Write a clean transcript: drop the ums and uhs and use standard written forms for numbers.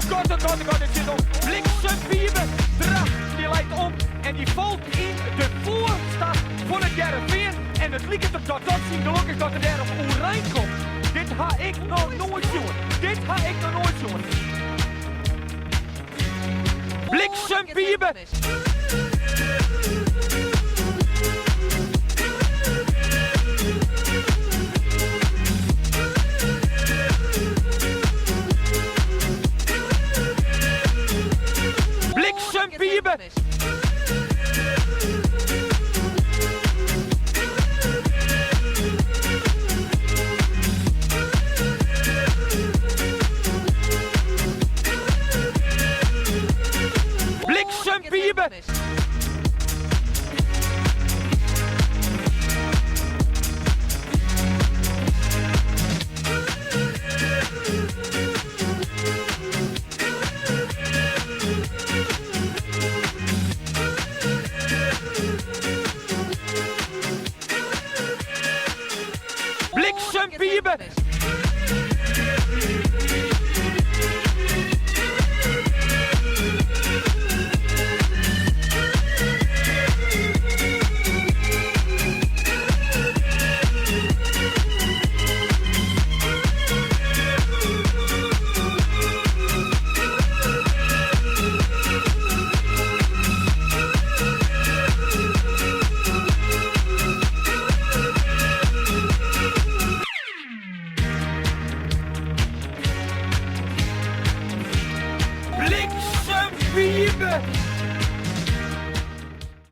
god, het zit op. Bliksem Piebe, Drachten, die leidt om en die valt in de voorstag van het Gerben. En het lijkt er tot dat zien gelukkig dat er daar op overeind komt. Dit ga ik nog nooit doen. Bliksem Piebe. Bliksem Piebe. Bliksem Piebe. Bliksem Piebe.